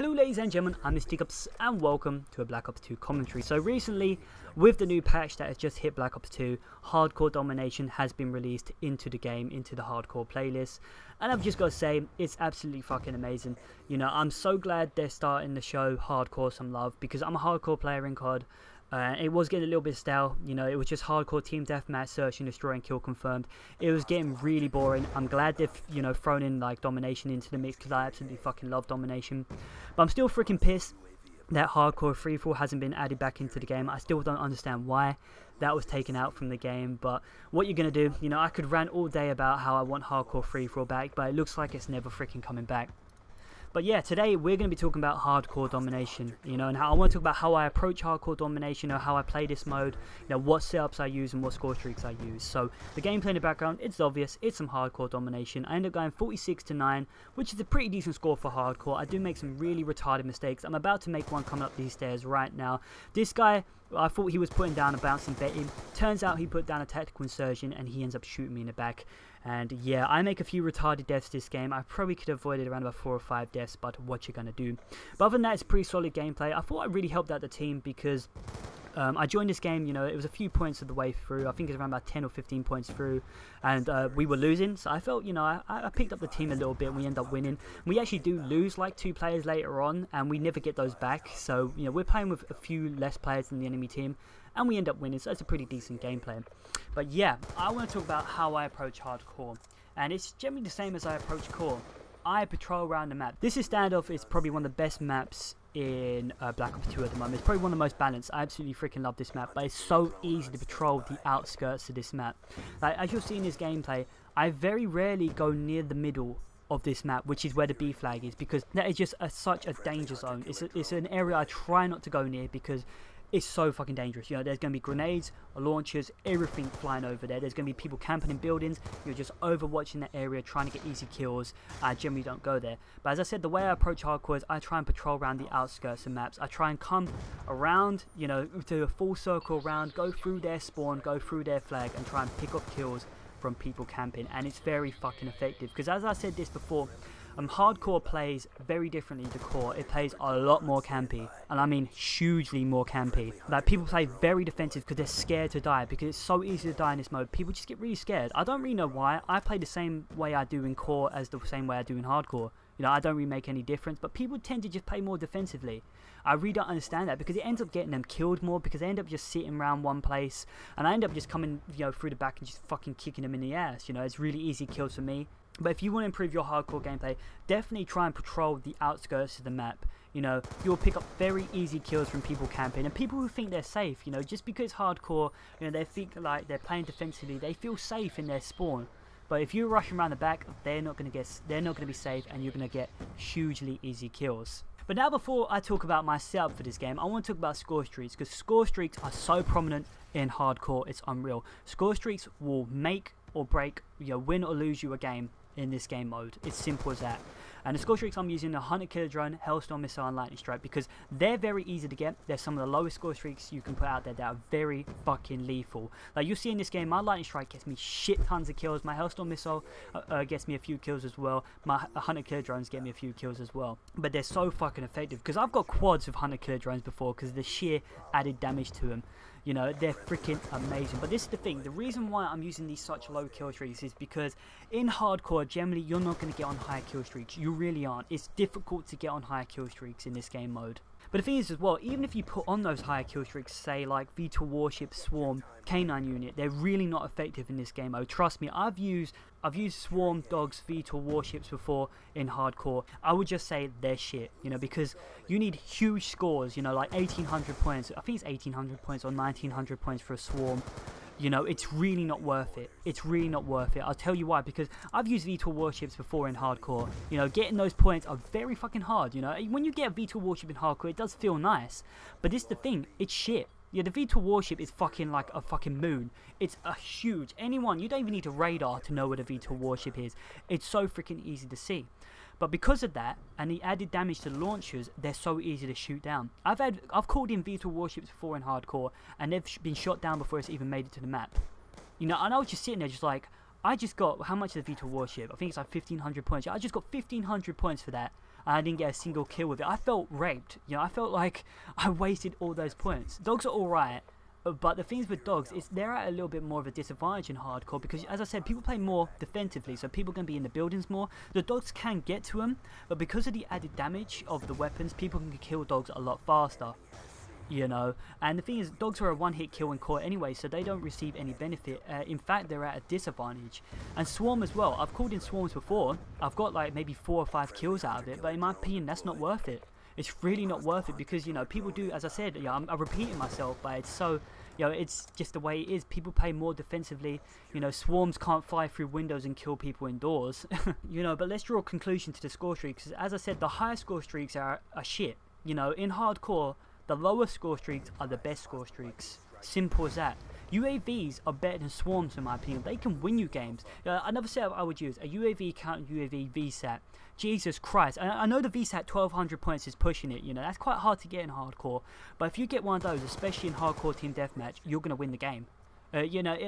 Hello ladies and gentlemen, I'm Mr. Teacups and welcome to a Black Ops 2 commentary. So recently, with the new patch that has just hit Black Ops 2, Hardcore Domination has been released into the game, into the Hardcore playlist. And I've just got to say, it's absolutely fucking amazing. You know, I'm so glad they're starting to show Hardcore some love because I'm a Hardcore player in COD. It was getting a little bit stale, you know, it was just hardcore team deathmatch, search and destroy and kill confirmed. It was getting really boring. I'm glad they've, you know, thrown in like Domination into the mix because I absolutely fucking love Domination. But I'm still freaking pissed that hardcore free-for-all hasn't been added back into the game. I still don't understand why that was taken out from the game, but what you're gonna do, you know, I could rant all day about how I want hardcore free-for-all back, but it looks like it's never freaking coming back. But yeah, today we're going to be talking about Hardcore Domination, you know, and how I want to talk about how I approach Hardcore Domination, or how I play this mode, you know, what setups I use and what score streaks I use. So the gameplay in the background, it's obvious, it's some Hardcore Domination. I end up going 46-9, which is a pretty decent score for Hardcore. I do make some really retarded mistakes. I'm about to make one coming up these stairs right now. This guy, I thought he was putting down a bouncing betting. Turns out he put down a tactical insurgent and he ends up shooting me in the back. And yeah, I make a few retarded deaths this game. I probably could have avoided around about 4 or 5 deaths, but what you're gonna do. But other than that, it's pretty solid gameplay. I thought I really helped out the team because I joined this game, you know, it was a few points of the way through. I think it's around about 10 or 15 points through, and we were losing, so I felt, you know, I picked up the team a little bit and we end up winning. We actually do lose like 2 players later on, and we never get those back, so, you know, we're playing with a few less players than the enemy team, and we end up winning, so it's a pretty decent gameplay. But yeah, I want to talk about how I approach hardcore, and it's generally the same as I approach core. I patrol around the map. This is standoff, it's probably one of the best maps in Black Ops 2 at the moment. It's probably one of the most balanced. I absolutely freaking love this map, but it's so easy to patrol the outskirts of this map. Like, as you'll see in this gameplay, I very rarely go near the middle of this map, which is where the B flag is, because that is just such a danger zone. It's an area I try not to go near because it's so fucking dangerous. You know, there's going to be grenades, launchers, everything flying over there. There's going to be people camping in buildings. You're just overwatching that area, trying to get easy kills. I generally don't go there. But as I said, the way I approach hardcore is I try and patrol around the outskirts of maps. I try and come around, you know, to a full circle around, go through their spawn, go through their flag, and try and pick up kills from people camping. And it's very fucking effective. Because as I said this before, hardcore plays very differently to core. It plays a lot more campy, and I mean hugely more campy. Like, people play very defensive because they're scared to die, because it's so easy to die in this mode. People just get really scared. I don't really know why. I play the same way I do in core as the same way I do in hardcore. You know, I don't really make any difference, but people tend to just play more defensively. I really don't understand that, because it ends up getting them killed more, because they end up just sitting around one place, and I end up just coming, you know, through the back and just fucking kicking them in the ass. You know, it's really easy kills for me. But if you want to improve your hardcore gameplay, definitely try and patrol the outskirts of the map. You know, you'll pick up very easy kills from people camping, and people who think they're safe. You know, just because hardcore, you know, they think like they're playing defensively, they feel safe in their spawn. But if you're rushing around the back, they're not going to be safe, and you're going to get hugely easy kills. But now, before I talk about my setup for this game, I want to talk about score streaks, because score streaks are so prominent in hardcore, it's unreal. Score streaks will make or break, you know, win or lose you a game in this game mode. It's simple as that. And the score streaks I'm using are Hunter Killer Drone, Hellstorm Missile and Lightning Strike, because they're very easy to get. They're some of the lowest score streaks you can put out there that are very fucking lethal. Like, you see in this game, my Lightning Strike gets me shit tons of kills. My Hellstorm Missile gets me a few kills as well. My Hunter Killer Drones get me a few kills as well. But they're so fucking effective, because I've got quads of Hunter Killer Drones before, because of the sheer added damage to them. You know, they're freaking amazing. But this is the thing, the reason why I'm using these such low kill streaks is because in hardcore, generally, you're not going to get on higher kill streaks. You really aren't. It's difficult to get on higher kill streaks in this game mode. But the thing is as well, even if you put on those higher kill streaks, say like V2 Warship, Swarm, K9 Unit, they're really not effective in this game mode. Trust me, I've used Swarm, Dogs, V2 Warships before in hardcore. I would just say they're shit, you know, because you need huge scores, you know, like 1800 points. I think it's 1800 points or 1900 points for a Swarm. You know, it's really not worth it. It's really not worth it. I'll tell you why, because I've used V2 Warships before in hardcore. You know, getting those points are very fucking hard, you know. When you get a V2 Warship in hardcore, it does feel nice. But this is the thing, it's shit. Yeah, the V2 Warship is fucking like a fucking moon. It's a huge, you don't even need a radar to know what a V2 Warship is. It's so freaking easy to see. But because of that, and the added damage to the launchers, they're so easy to shoot down. I've called in V2 Warships before in hardcore, and they've been shot down before it's even made it to the map. You know, and I was just sitting there just like, I just got, how much is the V2 Warship? I think it's like 1500 points. I just got 1500 points for that. and I didn't get a single kill with it, I felt raped. You know, I felt like I wasted all those points. Dogs are alright, but the things with dogs is they're at a little bit more of a disadvantage in hardcore because, as I said, people play more defensively, so people can be in the buildings more. The dogs can get to them, but because of the added damage of the weapons, people can kill dogs a lot faster. You know, and the thing is, dogs are a one-hit kill in core anyway, so they don't receive any benefit. In fact, they're at a disadvantage. And swarm as well. I've called in swarms before. I've got like maybe 4 or 5 kills out of it, but in my opinion, that's not worth it. It's really not worth it because, you know, people do, as I said, yeah, I'm repeating myself, but it's so, you know, it's just the way it is. People play more defensively. You know, swarms can't fly through windows and kill people indoors. You know, but let's draw a conclusion to the score streaks. Because as I said, the higher score streaks are shit. You know, in hardcore, the lower score streaks are the best score streaks. Simple as that. UAVs are better than swarms in my opinion. They can win you games. Another setup I would use, a UAV counter UAV VSAT. Jesus Christ. I know the VSAT 1200 points is pushing it, you know, that's quite hard to get in hardcore. But if you get one of those, especially in hardcore team deathmatch, you're going to win the game. You know,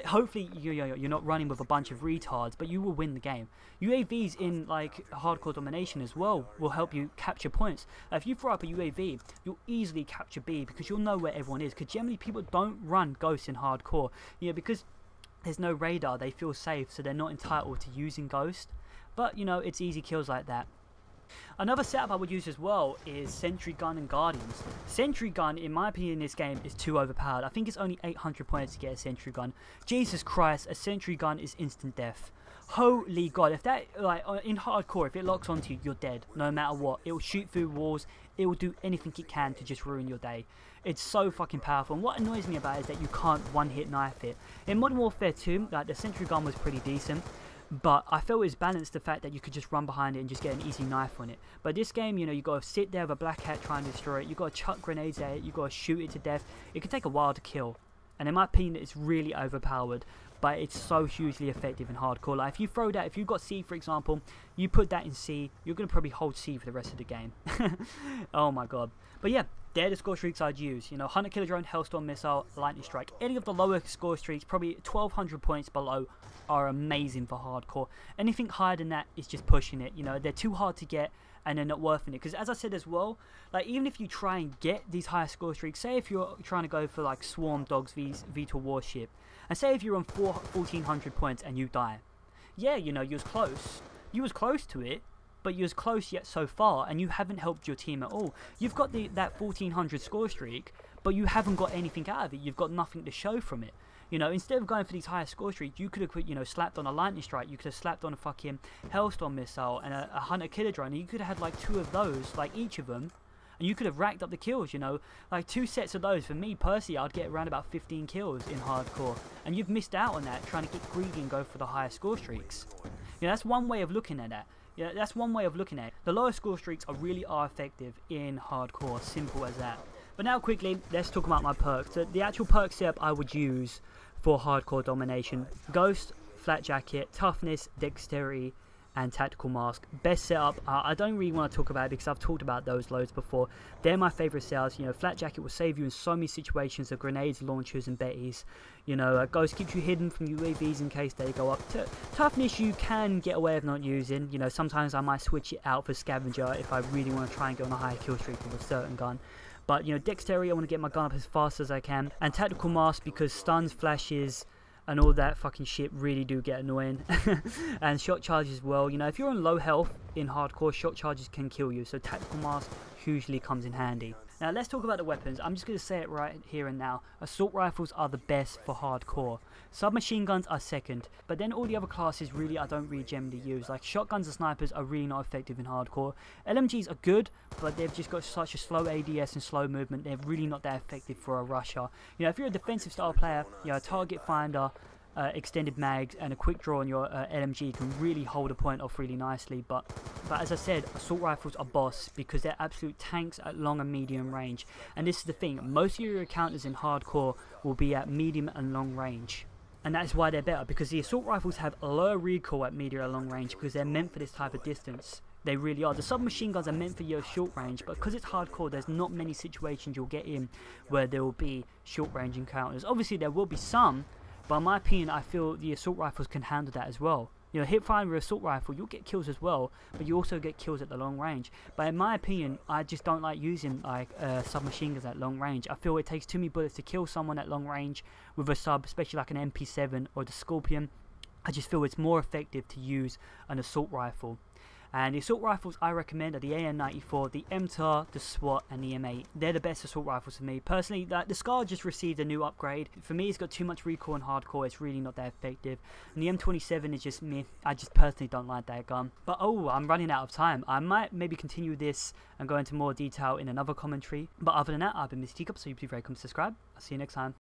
hopefully you're not running with a bunch of retards, but you will win the game. UAVs in like hardcore domination as well will help you capture points. If you throw up a UAV, you'll easily capture B because you'll know where everyone is. Because generally people don't run ghosts in hardcore, you know, because there's no radar. They feel safe, so they're not entitled to using ghost. But you know, it's easy kills like that. Another setup I would use as well is Sentry Gun and Guardians. Sentry Gun, in my opinion, in this game is too overpowered. I think it's only 800 points to get a Sentry Gun. Jesus Christ, a Sentry Gun is instant death. Holy God, if that, like, in hardcore, if it locks onto you, you're dead, no matter what. It will shoot through walls, it will do anything it can to just ruin your day. It's so fucking powerful, and what annoys me about it is that you can't one-hit knife it. In Modern Warfare 2, like, the Sentry Gun was pretty decent, but I felt it was balanced the fact that you could just run behind it and just get an easy knife on it. But this game, you know, you got to sit there with a black hat trying to destroy it. You got to chuck grenades at it. You got to shoot it to death. It can take a while to kill. And in my opinion, it's really overpowered. But it's so hugely effective in hardcore. Like if you throw that, if you've got C for example, you put that in C, you're going to probably hold C for the rest of the game. Oh my God. But yeah, they're the score streaks I'd use. You know, Hunter Killer Drone, Hellstorm Missile, Lightning Strike. Any of the lower score streaks, probably 1200 points below, are amazing for hardcore. Anything higher than that is just pushing it. You know, they're too hard to get and they're not worth it. Because as I said as well, like even if you try and get these higher score streaks, say if you're trying to go for like Swarm Dogs VTOL Warship, and say if you're on 1400 points and you die. Yeah, you know, you was close. You was close to it, but you was close yet so far, and you haven't helped your team at all. You've got that 1400 score streak, but you haven't got anything out of it. You've got nothing to show from it. You know, instead of going for these higher score streaks, you could have, you know, slapped on a Lightning Strike, you could have slapped on a fucking Hellstorm Missile and a Hunter Killer Drone, and you could have had like 2 of those, like each of them, and you could have racked up the kills, you know. Like 2 sets of those, for me personally, I'd get around about 15 kills in hardcore. And you've missed out on that, trying to get greedy and go for the higher score streaks. You know, that's one way of looking at that. Yeah, that's one way of looking at it. The lower score streaks really are effective in hardcore, simple as that. But now quickly, let's talk about my perks. So the actual perk setup I would use for hardcore domination: Ghost, Flat Jacket, Toughness, Dexterity, and Tactical Mask. Best setup, I don't really want to talk about it because I've talked about those loads before. They're my favourite setups. You know, Flat Jacket will save you in so many situations of grenades, launchers and betties. You know, Ghost keeps you hidden from UAVs in case they go up. Toughness you can get away with not using. You know, sometimes I might switch it out for Scavenger if I really want to try and get on a higher kill streak with a certain gun. But, you know, Dexterity, I want to get my gun up as fast as I can. And Tactical Mask because stuns, flashes, and all that fucking shit really do get annoying. And shot charges as well. You know, if you're on low health in hardcore, shot charges can kill you. So Tactical Mask hugely comes in handy. Now let's talk about the weapons. I'm just going to say it right here and now. Assault rifles are the best for hardcore. Submachine guns are second. But then all the other classes really I don't really generally use. Like shotguns and snipers are really not effective in hardcore. LMGs are good, but they've just got such a slow ADS and slow movement. They're really not that effective for a rusher. You know, if you're a defensive style player, you know, a target finder, extended mags and a quick draw on your LMG can really hold a point off really nicely. But as I said, assault rifles are boss because they're absolute tanks at long and medium range. And this is the thing, most of your encounters in hardcore will be at medium and long range. And that is why they're better, because the assault rifles have a lower recoil at medium and long range because they're meant for this type of distance. They really are. The submachine guns are meant for your short range, but because it's hardcore, there's not many situations you'll get in where there will be short range encounters. Obviously there will be some, but in my opinion, I feel the assault rifles can handle that as well. You know, hip firing with assault rifle, you'll get kills as well, but you also get kills at the long range. But in my opinion, I just don't like using like submachine guns at long range. I feel it takes too many bullets to kill someone at long range with a sub, especially like an MP7 or the Scorpion. I just feel it's more effective to use an assault rifle. And the assault rifles I recommend are the AN-94, the MTAR, the SWAT, and the M8. They're the best assault rifles for me. Personally, the SCAR just received a new upgrade. For me, it's got too much recoil and hardcore. It's really not that effective. And the M27 is just me. I just personally don't like that gun. But oh, I'm running out of time. I might maybe continue this and go into more detail in another commentary. But other than that, I've been Mr. Teacup, so you please very come subscribe. I'll see you next time.